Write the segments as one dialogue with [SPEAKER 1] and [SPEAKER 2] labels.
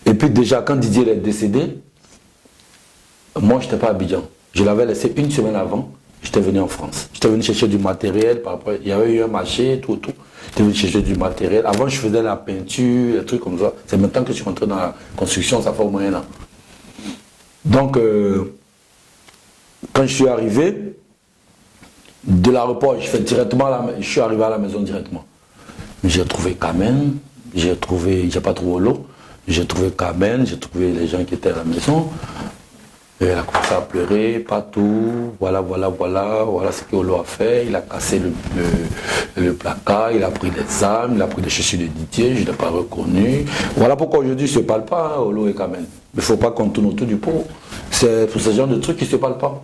[SPEAKER 1] Et puis déjà, quand Didier est décédé, moi, je n'étais pas à Abidjan. Je l'avais laissé une semaine avant, j'étais venu en France. J'étais venu chercher du matériel, il y avait eu un marché, tout. J'étais venu chercher du matériel. Avant, je faisais la peinture, des trucs comme ça. C'est maintenant que je suis rentré dans la construction, ça fait au moins un an. Donc, quand je suis arrivé, de l'aéroport, je suis arrivé à la maison directement. J'ai trouvé Carmen, j'ai pas trouvé Olo, j'ai trouvé Carmen, j'ai trouvé les gens qui étaient à la maison. Et elle a commencé à pleurer, partout, voilà ce que Olo a fait. Il a cassé le placard, il a pris des armes, il a pris des chaussures de Didier, je ne l'ai pas reconnu. Voilà pourquoi aujourd'hui ils ne se parlent pas, hein, Olo et Carmen. Il ne faut pas qu'on tourne autour du pot. C'est pour ce genre de trucs qu'ils ne se parlent pas.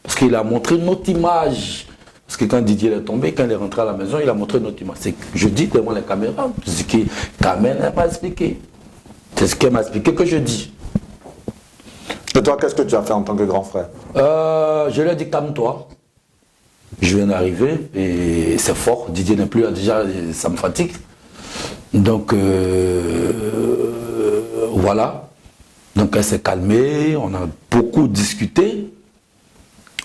[SPEAKER 1] Parce qu'il a montré notre image. Parce que quand Didier est tombé, quand il est rentré à la maison, il a montré notre image. Je dis devant les caméras, ce que Carmen n'a pas expliqué. C'est ce qu'elle m'a expliqué que je dis.
[SPEAKER 2] Et toi, qu'est-ce que tu as fait en tant que grand frère?
[SPEAKER 1] Je lui ai dit, calme-toi. Je viens d'arriver et c'est fort. Didier n'est plus là, déjà, ça me fatigue. Donc, voilà. Donc, elle s'est calmée, on a beaucoup discuté.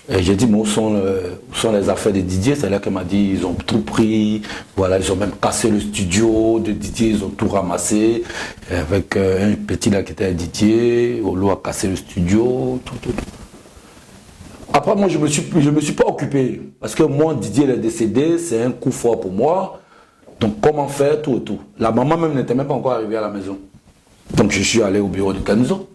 [SPEAKER 1] Et j'ai dit, mais où sont les affaires de Didier? C'est là qu'elle m'a dit, ils ont tout pris. Voilà, ils ont même cassé le studio de Didier, ils ont tout ramassé. Avec un petit là qui était à Didier, Olo a cassé le studio, tout. Après, moi, je me suis pas occupé. Parce que moi, Didier est décédé, c'est un coup fort pour moi. Donc, comment faire, tout. La maman même n'était même pas encore arrivée à la maison. Donc, je suis allé au bureau de Kenzo.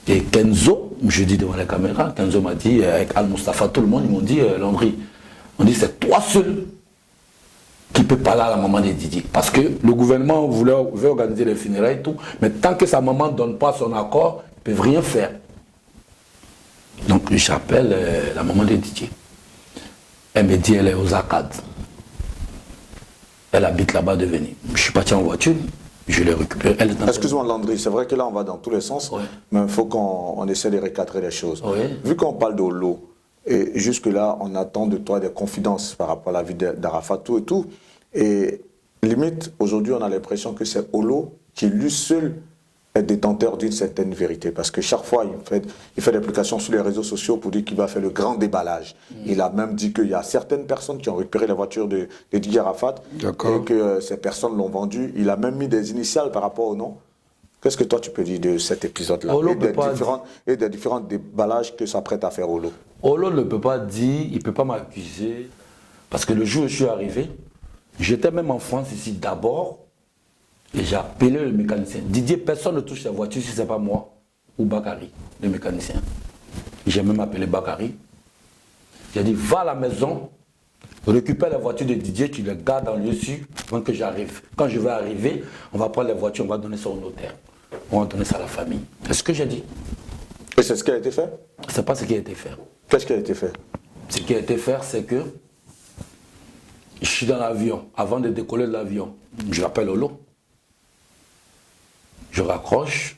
[SPEAKER 1] Et Kenzo, je dis devant la caméra, Kenzo m'a dit, avec Al-Mustafa, tout le monde, ils m'ont dit, Landry, on dit, c'est toi seul qui peut parler à la maman de Didier. Parce que le gouvernement veut organiser les funérailles et tout, mais tant que sa maman ne donne pas son accord, ils ne peuvent rien faire. Donc j'appelle la maman de Didier. Elle me dit, elle est aux Arcades. Elle habite là-bas de Venise. Je suis parti en voiture. Je l'ai récupéré.
[SPEAKER 2] Excuse-moi Landry, c'est vrai que là on va dans tous les sens, ouais. Mais il faut qu'on essaie de recadrer les choses.
[SPEAKER 1] Ouais.
[SPEAKER 2] Vu qu'on parle d'Olo, et jusque-là on attend de toi des confidences par rapport à la vie d'Arafat, tout. Et limite, aujourd'hui on a l'impression que c'est Olo qui lui seul est détenteur d'une certaine vérité. Parce que chaque fois il fait des publications sur les réseaux sociaux pour dire qu'il va faire le grand déballage. Il a même dit qu'il y a certaines personnes qui ont récupéré la voiture de Didier Arafat et que ces personnes l'ont vendue. Il a même mis des initiales par rapport au nom. Qu'est-ce que toi tu peux dire de cet épisode-là et des différents déballages que s'apprête à faire Olo?
[SPEAKER 1] Olo ne peut pas dire, il ne peut pas m'accuser. Parce que le jour où je suis arrivé, j'étais même en France ici d'abord. Et j'ai appelé le mécanicien. Didier, personne ne touche la voiture si ce n'est pas moi ou Bakary, le mécanicien. J'ai même appelé Bakary. J'ai dit, va à la maison, récupère la voiture de Didier, tu le gardes dans le lieu sûr avant que j'arrive. Quand je vais arriver, on va prendre la voiture, on va donner ça au notaire. On va donner ça à la famille. C'est ce que j'ai dit.
[SPEAKER 2] Et c'est ce qui a été fait?
[SPEAKER 1] C'est pas ce qui a été fait.
[SPEAKER 2] Qu'est-ce qui a été fait?
[SPEAKER 1] Ce qui a été fait, c'est que je suis dans l'avion. Avant de décoller de l'avion, je l'appelle Olo. Je raccroche,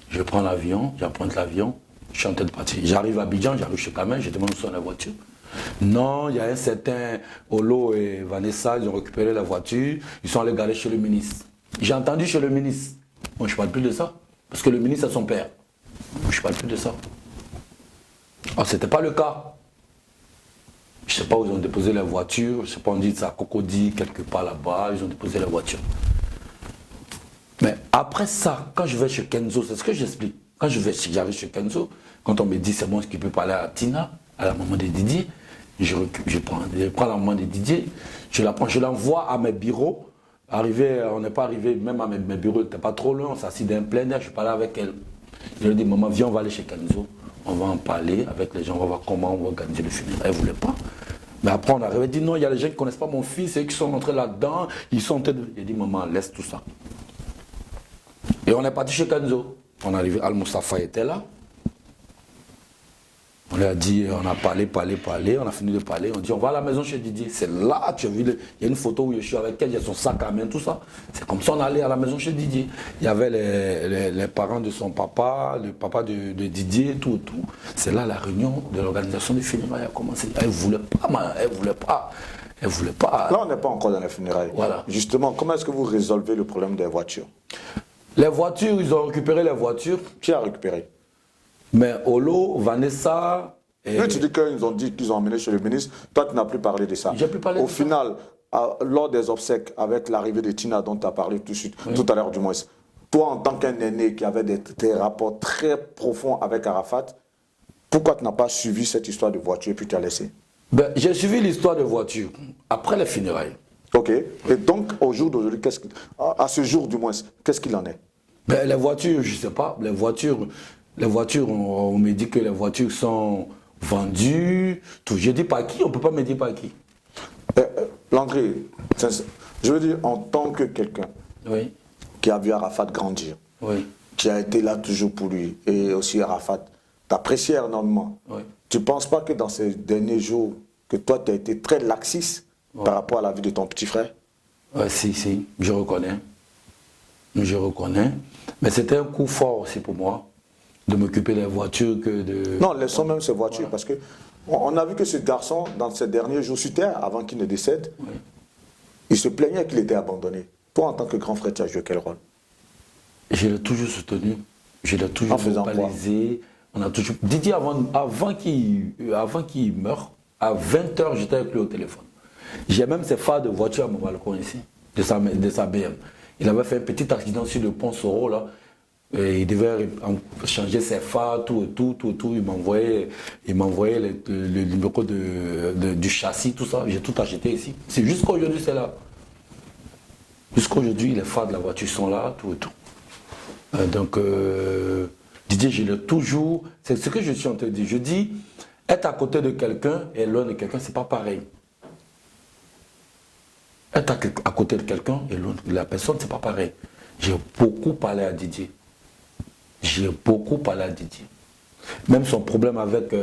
[SPEAKER 1] je prends l'avion, j'appointe l'avion, je suis en train de partir. J'arrive à Abidjan, j'arrive chez Carmen, je demande où sont la voiture. Non, il y a un certain Olo et Vanessa, ils ont récupéré la voiture, ils sont allés garer chez le ministre. J'ai entendu chez le ministre. Moi, je ne parle plus de ça, parce que le ministre est son père. Moi, je ne parle plus de ça. Alors, ce n'était pas le cas. Je ne sais pas où ils ont déposé la voiture, je ne sais pas, on dit ça à Cocody, quelque part là-bas, ils ont déposé la voiture. Mais après ça, quand je vais chez Kenzo, c'est ce que j'explique. Quand j'arrive chez Kenzo, quand on me dit c'est bon, qui peut parler à Tina, à la maman de Didier, je prends la maman de Didier, je l'envoie à mes bureaux. On n'est pas arrivé, même à mes bureaux, n'était pas trop loin, on s'assit dans un plein air, je parlais avec elle. Je lui ai dit, maman, viens, on va aller chez Kenzo, on va en parler avec les gens, on va voir comment on va organiser le funérail. Elle ne voulait pas. Mais après, on arrive, elle dit, non, il y a les gens qui ne connaissent pas mon fils, et qui sont entrés là-dedans, ils sont en train de... J'ai dit, maman, laisse tout ça. Et on est parti chez Kenzo. On est arrivé, Al-Mustafa était là. On lui a dit, on a parlé, on a fini de parler. On dit, on va à la maison chez Didier. C'est là, tu as vu, il y a une photo où je suis avec elle, il y a son sac à main, tout ça. C'est comme ça on allait à la maison chez Didier. Il y avait les parents de son papa, le papa de Didier, tout. C'est là la réunion de l'organisation des funérailles a commencé. Elle ne voulait pas, elle ne voulait pas.
[SPEAKER 2] Là, on n'est pas encore dans les funérailles.
[SPEAKER 1] Voilà.
[SPEAKER 2] Justement, comment est-ce que vous résolvez le problème des voitures?
[SPEAKER 1] Les voitures, ils ont récupéré les voitures.
[SPEAKER 2] Qui a récupéré?
[SPEAKER 1] Mais Olo, Vanessa...
[SPEAKER 2] Et... tu dis qu'ils ont dit qu'ils ont emmené chez le ministre. Toi, tu n'as plus parlé de ça.
[SPEAKER 1] J'ai plus parlé de ça.
[SPEAKER 2] Au final, lors des obsèques, avec l'arrivée de Tina, dont tu as parlé tout à l'heure du moins, toi, en tant qu'un aîné qui avait des rapports très profonds avec Arafat, pourquoi tu n'as pas suivi cette histoire de voiture et puis tu as laissé?
[SPEAKER 1] Ben, j'ai suivi l'histoire de voiture après les funérailles.
[SPEAKER 2] Ok. Et donc, au jour d'aujourd'hui, à ce jour du moins, qu'est-ce qu'il en est?
[SPEAKER 1] Ben, les voitures, je ne sais pas. Les voitures on me dit que les voitures sont vendues. Tout. Je ne dis pas qui, on ne peut pas me dire pas qui.
[SPEAKER 2] Landry, je veux dire, en tant que quelqu'un qui a vu Arafat grandir, qui a été là toujours pour lui, et aussi Arafat t'apprécie énormément, tu ne penses pas que dans ces derniers jours, que toi, tu as été très laxiste par rapport à la vie de ton petit frère?
[SPEAKER 1] Si, je reconnais. Je reconnais. Mais c'était un coup fort aussi pour moi, de m'occuper des voitures que de...
[SPEAKER 2] Non, laissons même ces voitures, parce que on a vu que ce garçon, dans ces derniers jours sur Terre, avant qu'il ne décède, il se plaignait qu'il était abandonné. Toi, en tant que grand frère, tu as joué quel rôle?
[SPEAKER 1] Je l'ai toujours soutenu. Je l'ai toujours balisé. On a toujours... Didier, avant qu'il meure, à 20h, j'étais avec lui au téléphone. J'ai même ses phares de voiture à mon balcon ici, de sa BM. Il avait fait un petit accident sur le pont Soro, là. Et il devait changer ses phares, tout. Il m'envoyait le numéro du châssis, tout ça. J'ai tout acheté ici. C'est jusqu'aujourd'hui, c'est là. Jusqu'aujourd'hui, les phares de la voiture sont là, tout. Donc, Didier, je l'ai toujours... C'est ce que je suis en train de dire. Je dis, être à côté de quelqu'un et loin de quelqu'un, c'est pas pareil. Être à côté de quelqu'un et loin de la personne, c'est pas pareil. J'ai beaucoup parlé à Didier. Même son problème avec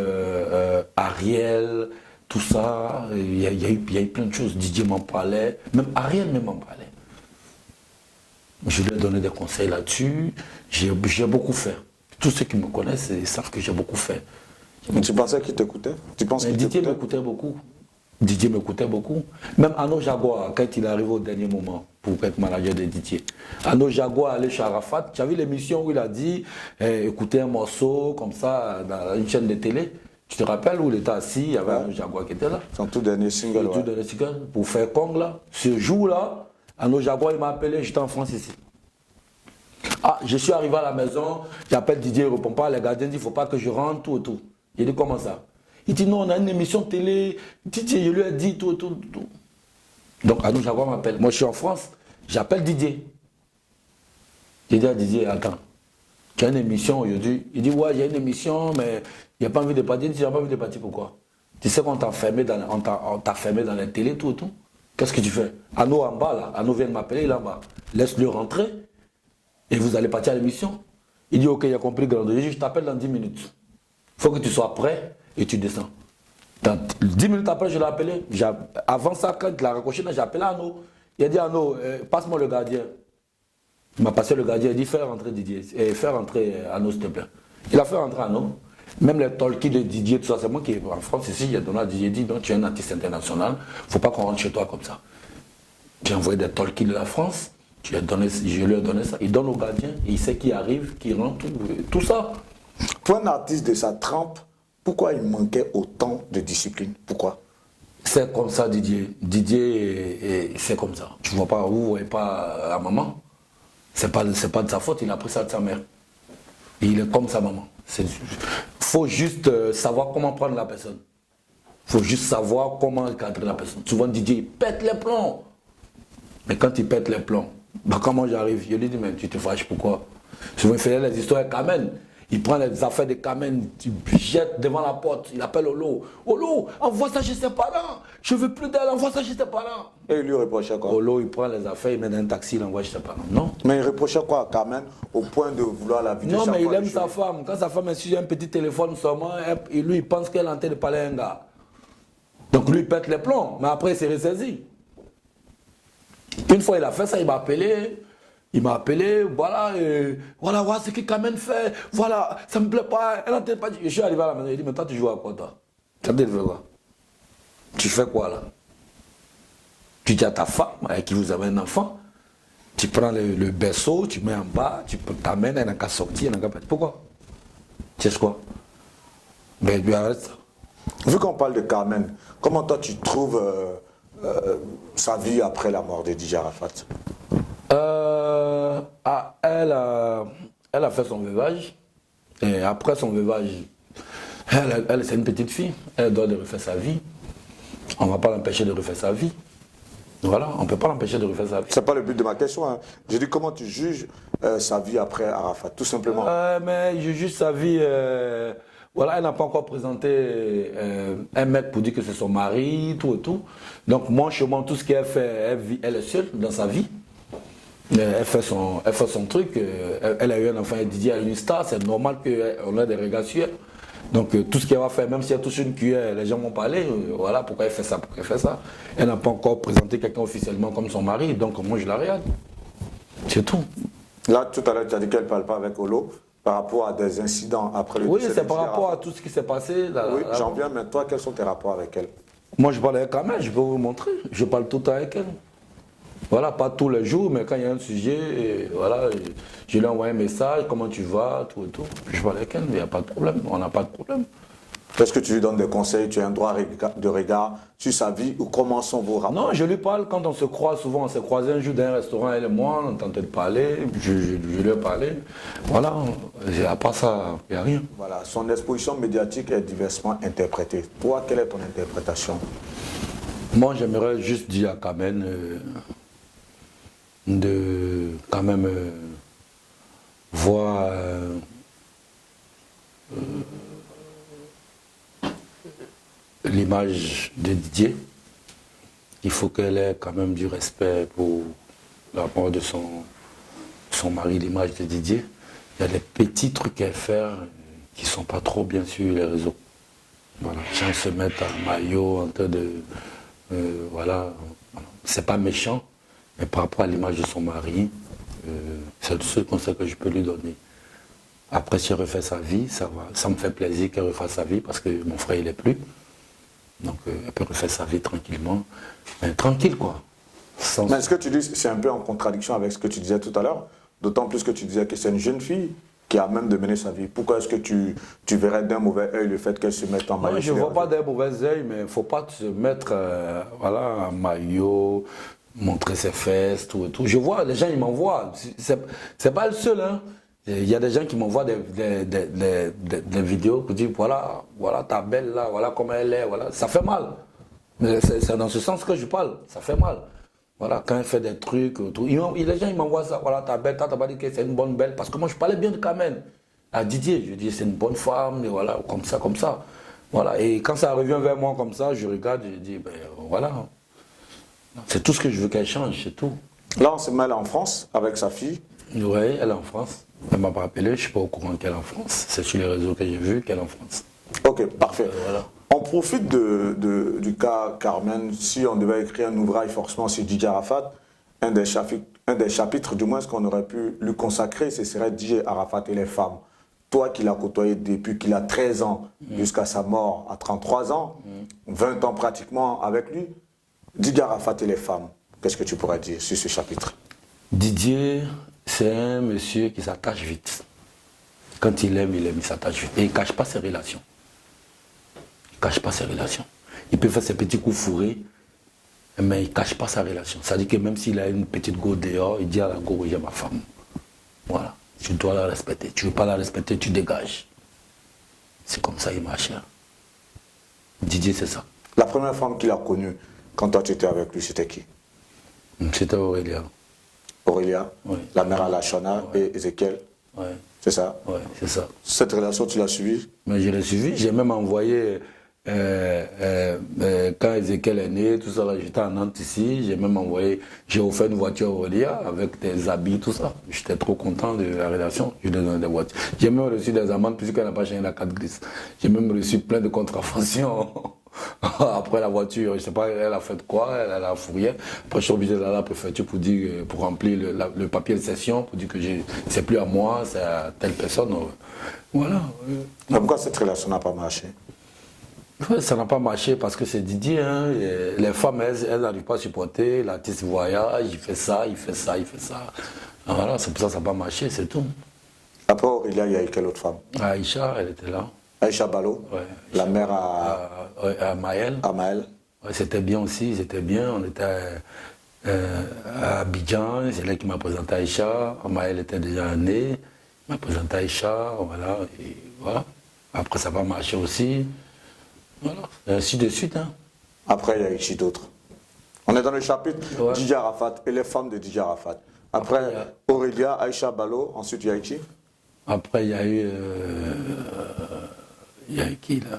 [SPEAKER 1] Ariel, tout ça, il y a eu plein de choses. Didier m'en parlait, même Ariel m'en parlait. Je lui ai donné des conseils là-dessus. J'ai beaucoup fait. Tous ceux qui me connaissent savent que j'ai beaucoup fait.
[SPEAKER 2] Tu pensais qu'il t'écoutait?
[SPEAKER 1] Didier m'écoutait beaucoup. Didier m'écoutait beaucoup. Même Arnaud Jaguar, quand il est arrivé au dernier moment pour être manager de Didier. Arnaud Jaguar allait chez Arafat. Tu as vu l'émission où il a dit écoutez un morceau comme ça dans une chaîne de télé. Tu te rappelles où il était assis, il y avait Arnaud Jaguar qui était là.
[SPEAKER 2] Son tout dernier single.
[SPEAKER 1] Tout dernier single pour faire Kong là. Ce jour-là, Arnaud Jaguar il m'a appelé, j'étais en France ici. Ah, je suis arrivé à la maison, j'appelle Didier, il ne répond pas, les gardiens disent il ne faut pas que je rentre, tout. Il dit comment ça? Il dit non, on a une émission télé, Didier, je lui ai dit tout. Donc Arnaud Jaguar m'appelle. Moi je suis en France, j'appelle Didier. J'ai dit à Didier, attends, tu as une émission aujourd'hui? Il dit ouais, il y a une émission, mais il n'y a pas envie de partir. Il dit, j'ai pas envie de partir, pourquoi? Tu sais qu'on t'a fermé dans la télé, tout. Qu'est-ce que tu fais? Arnaud en bas là, Arnaud vient de m'appeler, il est en bas. Laisse-le rentrer et vous allez partir à l'émission. Il dit ok, il a compris, grand. Je t'appelle dans 10 minutes. Il faut que tu sois prêt et tu descends. 10 minutes après, je l'ai appelé. Avant ça, quand il a raccroché, j'ai appelé Arnaud. Il a dit Arnaud, passe-moi le gardien. Il m'a passé le gardien, il dit fais rentrer Didier, fais rentrer Arnaud s'il te plaît. Il a fait rentrer Arnaud. Même les talkies de Didier, tout ça, c'est moi qui, en France ici, il a donné à Didier, dit non, tu es un artiste international, il ne faut pas qu'on rentre chez toi comme ça. J'ai envoyé des talkies de la France, je lui ai donné ça, il donne au gardien, il sait qui arrive, qui rentre, tout ça.
[SPEAKER 2] Pour un artiste de sa trempe, pourquoi il manquait autant de discipline? Pourquoi?
[SPEAKER 1] C'est comme ça, Didier. Didier, c'est comme ça. Tu vois pas, vous ne voyez pas à maman. C'est pas de sa faute, il a pris ça de sa mère. Et il est comme sa maman. Il faut juste savoir comment prendre la personne. Il faut juste savoir comment encadrer la personne. Souvent, Didier, il pète les plombs. Mais quand il pète les plombs, bah, comment j'arrive? Je lui dis, mais tu te fâches, pourquoi? Souvent, il fait les histoires avec Kamen. Il prend les affaires de Kamen, il jette devant la porte, il appelle Olo. Olo, envoie ça chez ses parents. Je veux plus d'elle, envoie ça chez ses parents.
[SPEAKER 2] Et il lui reprochait quoi?
[SPEAKER 1] Olo, il prend les affaires, il met dans un taxi, il l'envoie chez ses parents. Non.
[SPEAKER 2] Mais il reprochait quoi à Kamen au point de vouloir la vie de
[SPEAKER 1] Non,
[SPEAKER 2] chaque
[SPEAKER 1] mais il
[SPEAKER 2] fois
[SPEAKER 1] aime sa femme. Quand sa femme est sur un petit téléphone seulement, et lui, il pense qu'elle est en train de parler à un gars. Donc lui, il pète les plombs, mais après, il s'est ressaisi. Une fois, il a fait ça, il m'a appelé. Il m'a appelé, voilà, voilà ce que Kamen fait, voilà, ça me plaît pas, elle n'entend pas. Je suis arrivé à la maison, il dit, mais toi tu joues à quoi toi? Tu fais quoi? Tu fais quoi là? Tu dis à ta femme, avec qui vous avez un enfant, Tu prends le berceau, tu mets en bas, tu t'amènes, elle n'a qu'à sortir, elle n'a qu'à... Pourquoi? Tu sais quoi? Ben, lui arrête ça.
[SPEAKER 2] Vu qu'on parle de Carmen, comment toi tu trouves sa vie après la mort de Didier Arafat?
[SPEAKER 1] Elle a fait son veuvage. Et après son veuvage, elle c'est une petite fille. Elle doit de refaire sa vie. On ne va pas l'empêcher de refaire sa vie. Voilà, on ne peut pas l'empêcher de refaire sa vie.
[SPEAKER 2] C'est pas le but de ma question. Hein. J'ai dit comment tu juges sa vie après Arafat, tout simplement.
[SPEAKER 1] Mais je juge sa vie. Voilà, elle n'a pas encore présenté un mec pour dire que c'est son mari, tout et tout. Donc moi, chez moi, tout ce qu'elle fait, elle est seule dans sa vie. Elle fait son truc. Elle a eu un enfant, Didier a une star, c'est normal qu'on ait des regards sur elle. Donc tout ce qu'elle va faire, même si elle touche une cuillère, les gens vont parler, voilà pourquoi elle fait ça, pourquoi elle fait ça. Elle n'a pas encore présenté quelqu'un officiellement comme son mari, donc moi je la regarde. C'est tout.
[SPEAKER 2] Là, tout à l'heure, tu as dit qu'elle ne parle pas avec Olo par rapport à des incidents après le
[SPEAKER 1] Oui,
[SPEAKER 2] décès de
[SPEAKER 1] c'est par
[SPEAKER 2] Didier
[SPEAKER 1] rapport à
[SPEAKER 2] Arafat.
[SPEAKER 1] tout ce qui s'est passé.
[SPEAKER 2] Oui, j'en viens, mais toi, quels sont tes rapports avec elle?
[SPEAKER 1] Moi je parle avec elle, je peux vous montrer. Je parle tout le temps avec elle. Voilà, pas tous les jours, mais quand il y a un sujet, et voilà, je lui envoie un message, comment tu vas, tout et tout. Je parle avec elle, il n'y a pas de problème, on n'a pas de problème.
[SPEAKER 2] Est-ce que tu lui donnes des conseils, tu as un droit de regard sur sa vie ou comment sont vos rapports?
[SPEAKER 1] Non, je lui parle quand on se croise, souvent on s'est croisé un jour dans un restaurant, elle et moi, on tentait de parler, je lui ai parlé. Voilà, à part ça, il n'y a rien.
[SPEAKER 2] Voilà, son exposition médiatique est diversement interprétée. Toi, quelle est ton interprétation?
[SPEAKER 1] Moi, j'aimerais juste dire à Carmen de quand même voir l'image de Didier. Il faut qu'elle ait quand même du respect pour la mort de son mari, l'image de Didier. Il y a des petits trucs à faire qui ne sont pas trop bien sur les réseaux. Voilà, les gens se mettent en maillot, en train de... voilà, c'est pas méchant, mais par rapport à l'image de son mari, c'est le seul conseil que je peux lui donner. Après, si elle refait sa vie, ça me fait plaisir qu'elle refasse sa vie parce que mon frère, il n'est plus. Donc, elle peut refaire sa vie tranquillement. Mais tranquille, quoi.
[SPEAKER 2] Mais ce que tu dis, c'est un peu en contradiction avec ce que tu disais tout à l'heure. D'autant plus que tu disais que c'est une jeune fille qui a même de mener sa vie. Pourquoi est-ce que tu verrais d'un mauvais œil le fait qu'elle se mette en maillot?
[SPEAKER 1] Je ne vois pas d'un mauvais œil, mais il ne faut pas se mettre voilà, en maillot, montrer ses fesses, tout et tout. Je vois, les gens, ils m'envoient. C'est pas le seul, hein. Il y a des gens qui m'envoient des vidéos pour dire voilà, voilà ta belle là, voilà comment elle est, voilà. Ça fait mal. Mais c'est dans ce sens que je parle, ça fait mal. Voilà, quand elle fait des trucs, tout. Les gens ils m'envoient ça, voilà ta belle, t'as pas dit que c'est une bonne belle, parce que moi je parlais bien de Carmen. À Didier, je dis c'est une bonne femme, et voilà, comme ça, comme ça. Voilà, et quand ça revient vers moi comme ça, je regarde, je dis ben voilà. C'est tout ce que je veux qu'elle change, c'est tout.
[SPEAKER 2] Là, on se met en France avec sa fille.
[SPEAKER 1] Oui, elle est en France. Elle ne m'a pas appelé, je ne suis pas au courant qu'elle est en France. C'est sur les réseaux que j'ai vu qu'elle est en France.
[SPEAKER 2] Ok, parfait.
[SPEAKER 1] Voilà.
[SPEAKER 2] On profite du cas Carmen. Si on devait écrire un ouvrage forcément sur Didier Arafat, un des chapitres du moins qu'on aurait pu lui consacrer, ce serait Didier Arafat et les femmes. Toi qui l'as côtoyé depuis qu'il a 13 ans jusqu'à sa mort à 33 ans, 20 ans pratiquement avec lui, Didier Arafat et les femmes, qu'est-ce que tu pourrais dire sur ce chapitre?
[SPEAKER 1] Didier, c'est un monsieur qui s'attache vite. Quand il aime, il s'attache vite. Et il ne cache pas ses relations. Il ne cache pas ses relations. Il peut faire ses petits coups fourrés, mais il ne cache pas sa relation. C'est-à-dire que même s'il a une petite go dehors, il dit à la go, j'ai ma femme. Voilà. Tu dois la respecter. Tu ne veux pas la respecter, tu dégages. C'est comme ça, il marche. Didier, c'est ça.
[SPEAKER 2] La première femme qu'il a connue, quand toi tu étais avec lui, c'était qui?
[SPEAKER 1] C'était Aurélia.
[SPEAKER 2] Aurélia,
[SPEAKER 1] oui.
[SPEAKER 2] La mère à la Chana et Ezekiel.
[SPEAKER 1] Oui.
[SPEAKER 2] C'est ça?
[SPEAKER 1] Oui, c'est ça.
[SPEAKER 2] Cette relation, tu l'as suivie?
[SPEAKER 1] Mais je l'ai suivi, j'ai même envoyé, quand Ezekiel est né, tout ça, j'étais en Nantes ici, j'ai même envoyé, j'ai offert une voiture à Aurélia avec des habits, tout ça. J'étais trop content de la relation, je lui ai donné des voitures. J'ai même reçu des amendes puisqu'elle n'a pas changé la carte grise. J'ai même reçu plein de contraventions. Après la voiture, je ne sais pas, elle a fait quoi, elle a la fourrière. Après, je suis obligé d'aller à la préfecture pour remplir le papier de cession, pour dire que c'est plus à moi, c'est à telle personne. Voilà.
[SPEAKER 2] Mais pourquoi cette relation n'a pas marché?
[SPEAKER 1] Ouais, ça n'a pas marché parce que c'est Didier. Hein, les femmes, elles n'arrivent pas à supporter. L'artiste voyage, il fait ça, il fait ça, il fait ça. Voilà, c'est pour ça que ça n'a pas marché, c'est tout.
[SPEAKER 2] Après Aurélia, il y a eu quelle autre femme?
[SPEAKER 1] Aïcha, elle était là.
[SPEAKER 2] Aïcha Balo,
[SPEAKER 1] Ouais,
[SPEAKER 2] la mère
[SPEAKER 1] à Maël.
[SPEAKER 2] à Maël.
[SPEAKER 1] Ouais, c'était bien aussi, c'était bien. On était à Abidjan, c'est là qui m'a présenté Aïcha. Maël était déjà né, il m'a présenté Aïcha, voilà, et voilà. Après, ça n'a pas marché aussi. Voilà, et ainsi de suite. Hein.
[SPEAKER 2] Après, il y a eu qui d'autre? On est dans le chapitre
[SPEAKER 1] Ouais.
[SPEAKER 2] Didier Arafat et les femmes de Didier Arafat. Après,
[SPEAKER 1] Après, il y a-
[SPEAKER 2] Aurélia, Aïcha Balo, ensuite il y a eu qui?
[SPEAKER 1] Après, il y a eu. Il y a eu qui là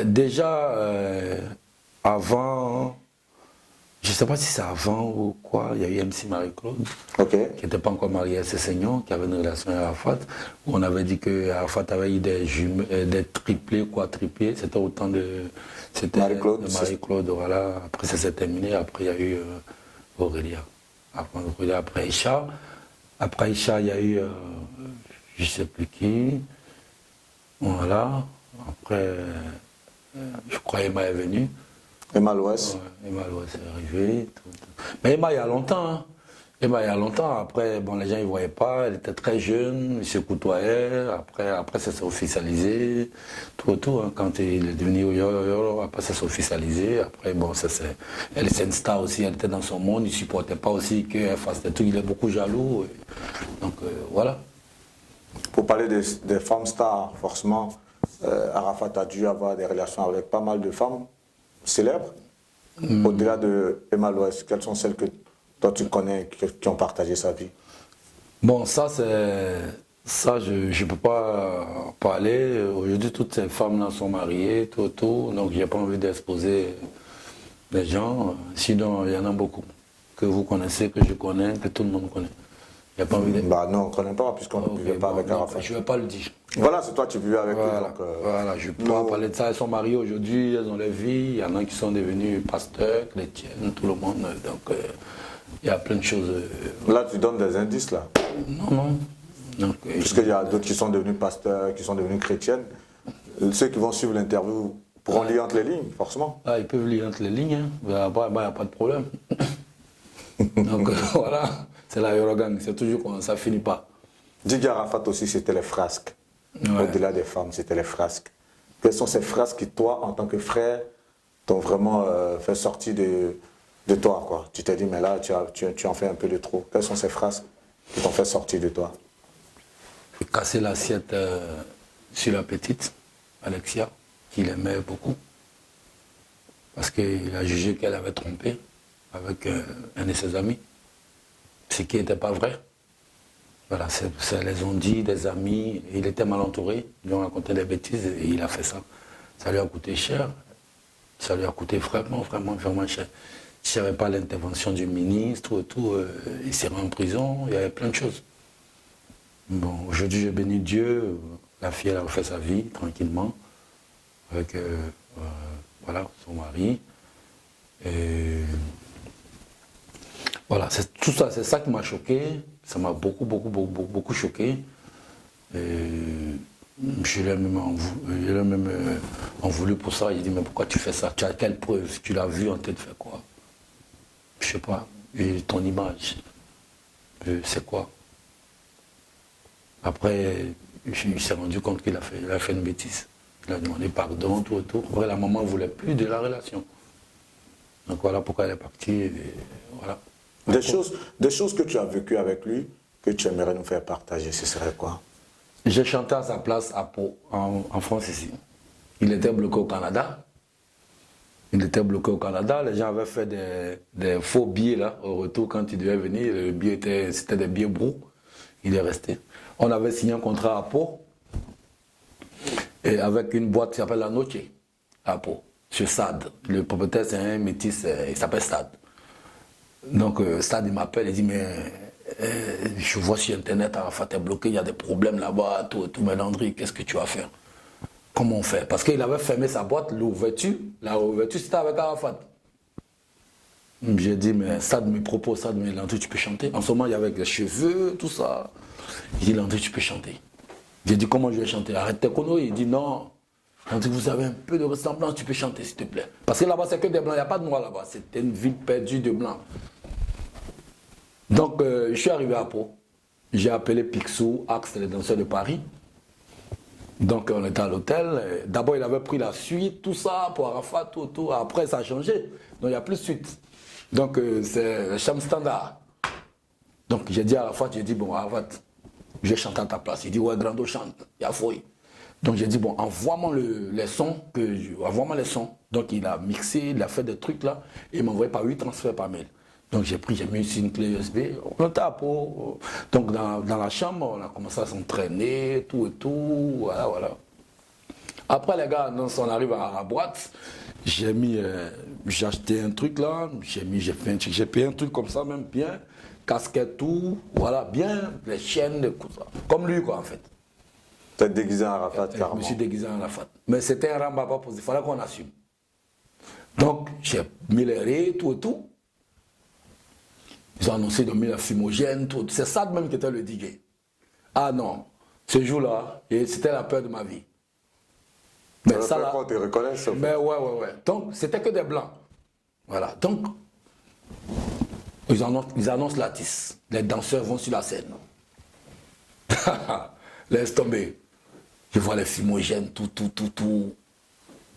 [SPEAKER 1] déjà, avant. Je ne sais pas si c'est avant ou quoi, il y a eu MC Marie-Claude,
[SPEAKER 2] Ok.
[SPEAKER 1] qui n'était pas encore mariée à ses seigneurs, qui avait une relation avec Arafat, où on avait dit que Arafat avait eu des triplés, quadruplés, c'était autant de. C'était
[SPEAKER 2] Marie-Claude,
[SPEAKER 1] de Marie-Claude, voilà. Après, ça s'est terminé, après, il y a eu Aurélia. Après, Aurélia, après Aïcha. Après Aïcha, il y a eu, je ne sais plus qui. Voilà. Après, je crois Emma est venue.
[SPEAKER 2] Emma Loès.
[SPEAKER 1] Ouais, Emma c'est arrivé. Mais Emma, il y a longtemps. Hein. Emma, il y a longtemps. Après, bon, les gens ne voyaient pas. Elle était très jeune. Ils se côtoyaient. Après ça s'est officialisé. Tout. Hein. Quand il est devenu Yo, après, ça s'est officialisé. Après, bon, elle est une star aussi. Elle était dans son monde. Il ne supportait pas aussi qu'elle fasse des trucs. Il est beaucoup jaloux. Donc, voilà.
[SPEAKER 2] Pour parler des femmes stars, forcément, Arafat a dû avoir des relations avec pas mal de femmes célèbres. Au-delà de Emma Loès, quelles sont celles que toi tu connais qui ont partagé sa vie?
[SPEAKER 1] Bon, ça, je ne peux pas parler. Aujourd'hui, toutes ces femmes-là sont mariées, tout. Donc, je n'ai pas envie d'exposer les gens. Sinon, il y en a beaucoup que vous connaissez, que je connais, que tout le monde connaît. Il n'y a pas envie de...
[SPEAKER 2] Bah non, on ne connaît pas puisqu'on ne vivait pas avec Arafat.
[SPEAKER 1] Je ne vais pas le dire.
[SPEAKER 2] Voilà, c'est toi, tu vivais avec lui.
[SPEAKER 1] Voilà,
[SPEAKER 2] Donc,
[SPEAKER 1] voilà, je peux pas parler de ça. Elles sont mariées aujourd'hui, elles ont leur vie. Il y en a qui sont devenus pasteurs, chrétiennes, tout le monde. Donc, il y a plein de choses.
[SPEAKER 2] Là, tu donnes des indices, là.
[SPEAKER 1] Non. Donc,
[SPEAKER 2] Puisqu'il y a d'autres qui sont devenus pasteurs, qui sont devenus chrétiennes. Ceux qui vont suivre l'interview pourront lire entre les lignes, forcément.
[SPEAKER 1] Ah, ils peuvent lire entre les lignes, hein. Il n'y a pas de problème. Donc voilà, c'est la Eurogang, c'est toujours quand ça finit pas.
[SPEAKER 2] Didier Arafat aussi, c'était les frasques.
[SPEAKER 1] Ouais.
[SPEAKER 2] Au-delà des femmes, c'était les frasques. Quelles sont ces frasques qui, toi, en tant que frère, t'ont vraiment fait sortir de toi, quoi? Tu t'es dit, mais là, tu en fais un peu de trop. Quelles sont ces frasques qui t'ont fait sortir de toi?
[SPEAKER 1] J'ai cassé l'assiette sur la petite, Alexia, qu'il aimait beaucoup. Parce qu'il a jugé qu'elle avait trompé avec un de ses amis. Ce qui n'était pas vrai. Voilà, ça les ont dit, des amis, il était mal entouré, ils lui ont raconté des bêtises et il a fait ça. Ça lui a coûté cher, ça lui a coûté vraiment cher. S'il n'y avait pas l'intervention du ministre, il serait en prison, il y avait plein de choses. Bon, aujourd'hui, je bénis Dieu, la fille, elle a refait sa vie tranquillement, avec voilà, son mari. Et voilà, c'est tout ça, c'est ça qui m'a choqué. Ça m'a beaucoup choqué. Et je l'ai même en voulu pour ça. Il dit, mais pourquoi tu fais ça? Tu as quelle preuve? Tu l'as vu en tête faire quoi? Je sais pas. Et ton image, c'est quoi? Après, il s'est rendu compte qu'il a fait une bêtise. Il a demandé pardon, tout. Après, la maman ne voulait plus de la relation. Donc voilà pourquoi elle est partie. Et voilà.
[SPEAKER 2] Des choses que tu as vécues avec lui, que tu aimerais nous faire partager, ce serait quoi?
[SPEAKER 1] J'ai chanté à sa place à Pau, en France ici. Il était bloqué au Canada. Les gens avaient fait des faux billets là, au retour quand il devait venir. Le billet c'était des billets brous. Il est resté. On avait signé un contrat à Pau, et avec une boîte qui s'appelle La Noche, à Pau, sur Stade. Le propriétaire, c'est un métis, il s'appelle Stade. Donc, Stade, il m'appelle, il dit, mais je vois sur Internet, Arafat est bloqué, il y a des problèmes là-bas, tout. Mais Landry, qu'est-ce que tu vas faire? Comment on fait? Parce qu'il avait fermé sa boîte, l'ouverture, c'était avec Arafat. J'ai dit, mais Stade me propose ça, mais Landry, tu peux chanter. En ce moment, il y avait les cheveux, tout ça. Il dit, Landry, tu peux chanter. J'ai dit, comment je vais chanter? Arrête tes conneries. Il dit, non, On dit, vous avez un peu de ressemblance, tu peux chanter, s'il te plaît. Parce que là-bas, c'est que des blancs, il n'y a pas de noirs là-bas. C'était une ville perdue de blancs. Donc, je suis arrivé à Pau. J'ai appelé Picsou, Axe, les danseurs de Paris. Donc, on était à l'hôtel. D'abord, il avait pris la suite, tout ça, pour Arafat, tout. Après, ça a changé. Donc, il n'y a plus de suite. Donc, c'est le chambre standard. Donc, j'ai dit à Arafat, bon, Arafat, je vais chanter à ta place. Il dit, ouais, Grando chante, il y a fouille. Donc, j'ai dit, bon, envoie-moi les sons. Envoie-moi les sons. Donc, il a mixé, il a fait des trucs là. Et il m'a envoyé par 8 transferts par mail. Donc, j'ai mis ici une clé USB. On était à Pau. Donc, dans la chambre, on a commencé à s'entraîner, tout et tout. Voilà. Après, les gars, on arrive à la boîte. J'ai acheté un truc là. J'ai payé un truc comme ça, même bien. Casquette, tout. Voilà, bien. Les chaînes, comme lui, quoi, en fait.
[SPEAKER 2] Tu es déguisé en Arafat, carrément.
[SPEAKER 1] Je me suis déguisé en Arafat. Mais c'était un rambaba pour il fallait qu'on assume. Donc, j'ai mis les raies, tout et tout. Ils ont annoncé de mettre la fumogène, tout. C'est ça même qui était le DJ. Ah non, ce jour-là, c'était la peur de ma vie.
[SPEAKER 2] Mais ça là, te reconnaissent.
[SPEAKER 1] Mais ouais. Donc, c'était que des blancs. Voilà. Donc, ils annoncent l'artiste. Les danseurs vont sur la scène. Laisse tomber. Je vois les fumogènes, tout.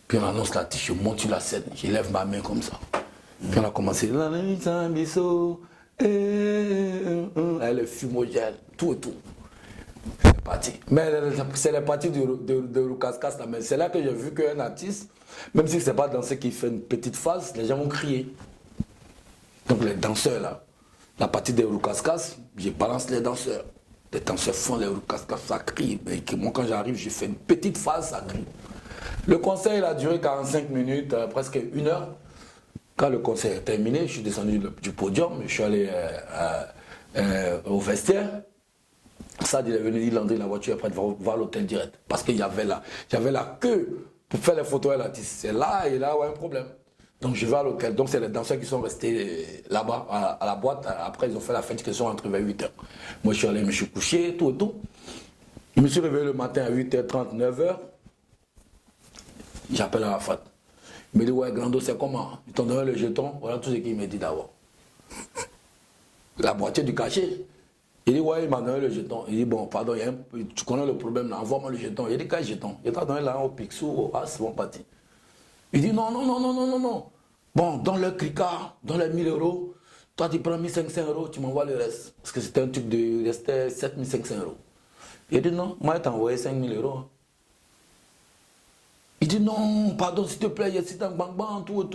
[SPEAKER 1] Puis on annonce l'artiste, je monte sur la scène, je lève ma main comme ça. Puis on a commencé. Elle est fumogène, tout. C'est parti. Mais c'est la partie de Roucascas là. Mais c'est là que j'ai vu qu'un artiste, même si c'est pas danser qui fait une petite phase, les gens vont crier. Donc les danseurs là, la partie de Roucascas, je balance les danseurs. Les danseurs font les Roucascas, ça crie. Mais moi quand j'arrive, je fais une petite phase, ça crie. Le concert il a duré 45 minutes, presque 1 heure. Quand le concert est terminé, je suis descendu du podium, je suis allé au vestiaire. Ça, il est venu dire, Landry, la voiture est prête, va à l'hôtel direct. Parce qu'il y avait la queue pour faire les photos à l'artiste. C'est là, et là, ouais, un problème. Donc je vais à l'hôtel. Donc c'est les danseurs qui sont restés là-bas, à la boîte. Après, ils ont fait la fête qui sont rentrés vers 8h. Moi, je suis allé, je me suis couché, tout. Je me suis réveillé le matin à 8h30, 9h. J'appelle Arafat. Il me dit, ouais, Grando, c'est comment? Ils t'ont donné le jeton. Voilà tout ce qu'il me dit d'abord. La moitié du cachet. Il dit, ouais, il m'a donné le jeton. Il dit, bon, pardon, tu connais le problème là, envoie-moi le jeton. Il dit, quel jeton? Il t'a donné là au Picsou, au As, bon parti. Il dit, non. Bon, dans le cliquard, dans les 1000 euros, toi tu prends 1500 euros, tu m'envoies le reste. Parce que c'était un truc il restait 7500 euros. Il dit, non, moi, je t'ai envoyé 5000 euros. Il dit non, pardon, s'il te plaît, il y a un bang, tout.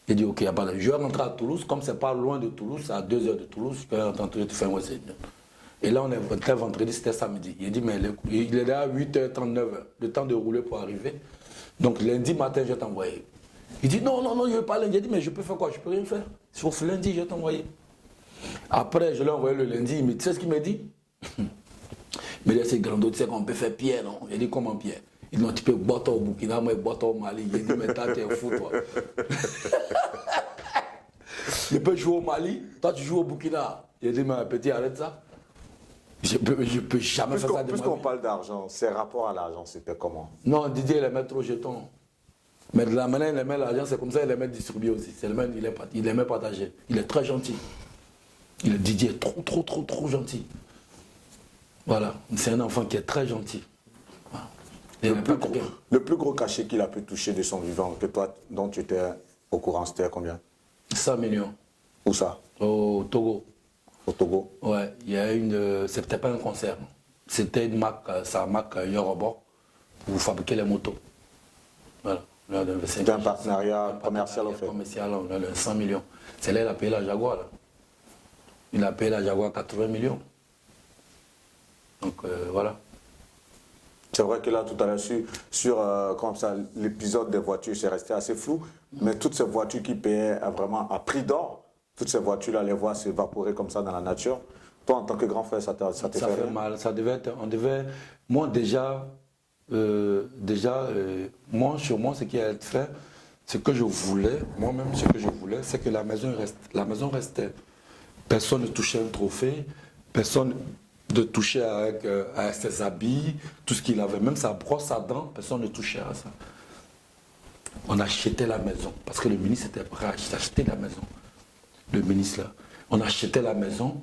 [SPEAKER 1] Il dit ok, il n'y a pas de. Je vais rentrer à Toulouse, comme c'est pas loin de Toulouse, c'est à 2 heures de Toulouse, je vais rentrer, tu fais un WhatsApp. Et là, on est rentré vendredi, c'était samedi. Il dit, mais il est là à 8h39, le temps de rouler pour arriver. Donc lundi matin, je vais t'envoyer. Il dit non, je ne veux pas lundi. Il dit, mais je peux faire quoi? Je ne peux rien faire. Sauf lundi, je vais t'envoyer. Après, je l'ai envoyé le lundi, mais tu sais ce qu'il m'a dit? Mais là, c'est Grando, tu sais qu'on peut faire Pierre, non? Il dit, comment Pierre? Il dit, non, tu peux botter au Burkina, moi, botter au Mali. Il dit, mais toi, tu es fou, toi. Je peux jouer au Mali, toi, tu joues au Burkina. Il dit, mais petit, arrête ça. Je peux jamais faire ça de ma vie.
[SPEAKER 2] Puisqu'on parle d'argent, ses rapports à l'argent, c'était comment?
[SPEAKER 1] Non, Didier, il aimait trop jetons. Mais de la manière il aimait l'argent, c'est comme ça, il aimait distribuer aussi. Il aimait partager. Il est très gentil. Didier est trop gentil. Voilà, c'est un enfant qui est très gentil. Voilà.
[SPEAKER 2] Le plus gros cachet qu'il a pu toucher de son vivant, que toi, dont tu étais au courant, c'était combien? 100
[SPEAKER 1] millions.
[SPEAKER 2] Où ça?
[SPEAKER 1] Au Togo.
[SPEAKER 2] Au Togo?
[SPEAKER 1] Ouais, il y a c'était pas un concert. C'était une marque, sa marque Yorobor, pour fabriquer les motos. Voilà.
[SPEAKER 2] C'était un partenariat commercial, en fait.
[SPEAKER 1] Commercial, on a 100 millions. C'est là qu'il a payé la Jaguar. Là. Il a payé la Jaguar 80 millions. Donc voilà.
[SPEAKER 2] C'est vrai que là, tout à l'heure, sur l'épisode des voitures, c'est resté assez flou. Mais toutes ces voitures qui payaient vraiment à prix d'or, toutes ces voitures-là, les voir s'évaporer comme ça dans la nature. Toi, en tant que grand frère, ça te fait
[SPEAKER 1] rien? Mal. Ça devait être. Moi, moi, sur moi, ce qui a été fait, ce que je voulais, moi-même, ce que je voulais, c'est que la maison restait. Personne ne touchait un trophée. Personne. de toucher avec ses habits, tout ce qu'il avait, même sa brosse à dents, personne ne touchait à ça. On achetait la maison, parce que le ministre était prêt à acheter la maison. Le ministre là. On achetait la maison,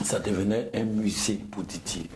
[SPEAKER 1] ça devenait un musée pour Didier.